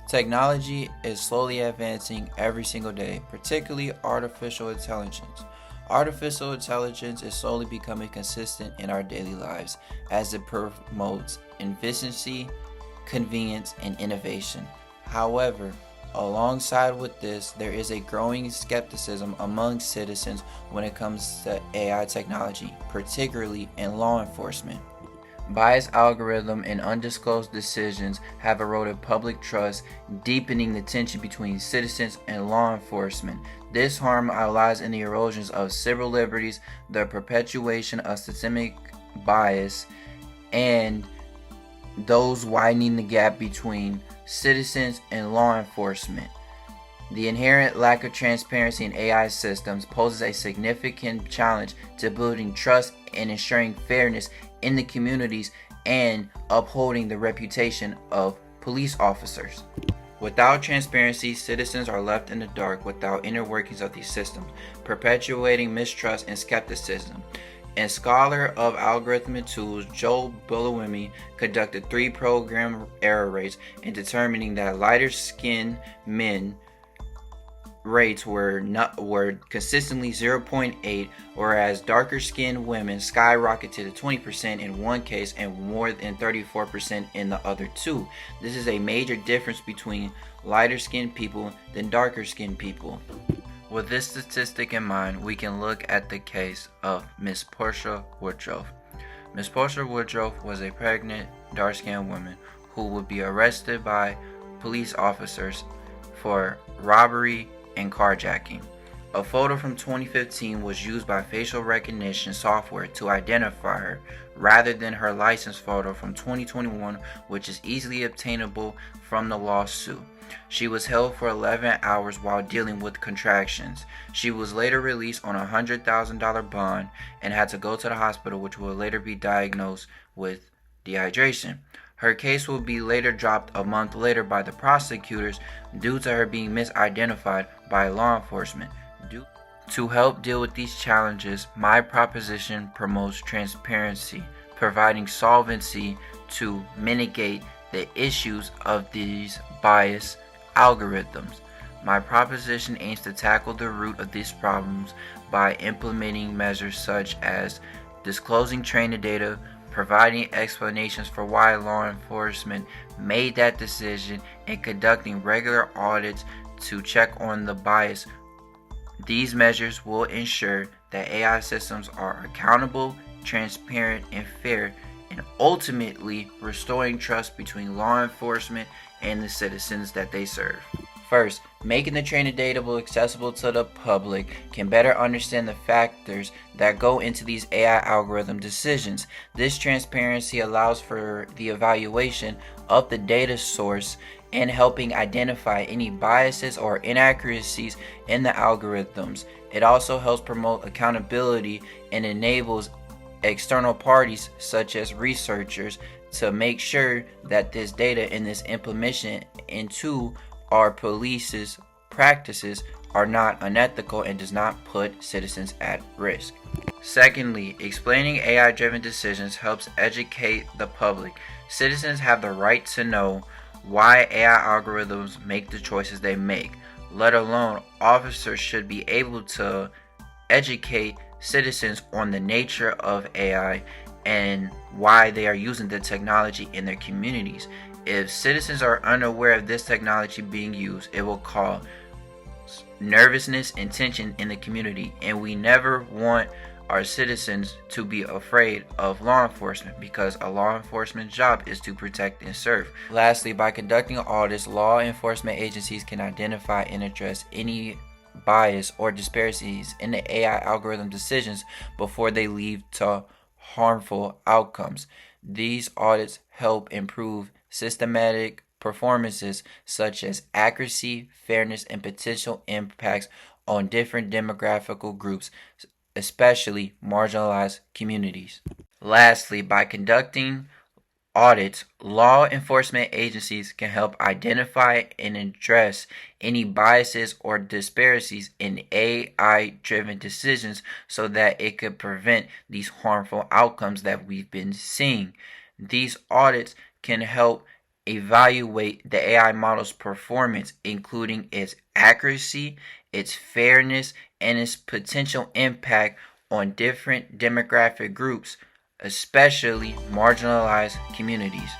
Technology is slowly advancing every single day, particularly artificial intelligence. Artificial intelligence is slowly becoming consistent in our daily lives as it promotes efficiency, convenience, and innovation. However, alongside with this, there is a growing skepticism among citizens when it comes to AI technology, particularly in law enforcement. Biased algorithm and undisclosed decisions have eroded public trust, deepening the tension between citizens and law enforcement. This harm lies in the erosions of civil liberties, the perpetuation of systemic bias, and those widening the gap between citizens and law enforcement. The inherent lack of transparency in AI systems poses a significant challenge to building trust and ensuring fairness in the communities and upholding the reputation of police officers. Without transparency, citizens are left in the dark without inner workings of these systems, perpetuating mistrust and skepticism. And scholar of algorithmic tools Joel Buolamwini conducted 3 program error rates in determining that lighter skinned men rates were consistently 0.8, whereas darker skinned women skyrocketed to 20% in one case and more than 34% in the other two. This is a major difference between lighter skinned people than darker skinned people. With this statistic in mind, we can look at the case of Miss Portia Woodruff. Miss Portia Woodruff was a pregnant, dark-skinned woman who would be arrested by police officers for robbery and carjacking. A photo from 2015 was used by facial recognition software to identify her, rather than her license photo from 2021, which is easily obtainable from the lawsuit. She was held for 11 hours while dealing with contractions. She was later released on a $100,000 bond and had to go to the hospital, which would later be diagnosed with dehydration. Her case will be later dropped a month later by the prosecutors due to her being misidentified by law enforcement. To help deal with these challenges, my proposition promotes transparency, providing solvency to mitigate the issues of these bias algorithms. My proposition aims to tackle the root of these problems by implementing measures such as disclosing training data, providing explanations for why law enforcement made that decision, and conducting regular audits to check on the bias. These measures will ensure that AI systems are accountable, transparent, and fair, and ultimately restoring trust between law enforcement and the citizens that they serve. First, making the training data accessible to the public can better understand the factors that go into these AI algorithm decisions. This transparency allows for the evaluation of the data source and helping identify any biases or inaccuracies in the algorithms. It also helps promote accountability and enables external parties such as researchers to make sure that this data and this implementation into our police's practices are not unethical and does not put citizens at risk. Secondly, explaining AI-driven decisions helps educate the public. Citizens have the right to know why AI algorithms make the choices they make, let alone officers should be able to educate citizens on the nature of AI and why they are using the technology in their communities. If citizens are unaware of this technology being used, it will cause nervousness and tension in the community, and we never want our citizens to be afraid of law enforcement because a law enforcement job is to protect and serve. Lastly, by conducting audits, law enforcement agencies can identify and address any bias or disparities in the AI algorithm decisions before they lead to harmful outcomes. These audits help improve systematic performances such as accuracy, fairness, and potential impacts on different demographical groups, especially marginalized communities. Lastly, by conducting audits, law enforcement agencies can help identify and address any biases or disparities in AI-driven decisions so that it could prevent these harmful outcomes that we've been seeing. These audits can help evaluate the AI model's performance, including its accuracy, its fairness, and its potential impact on different demographic groups, especially marginalized communities.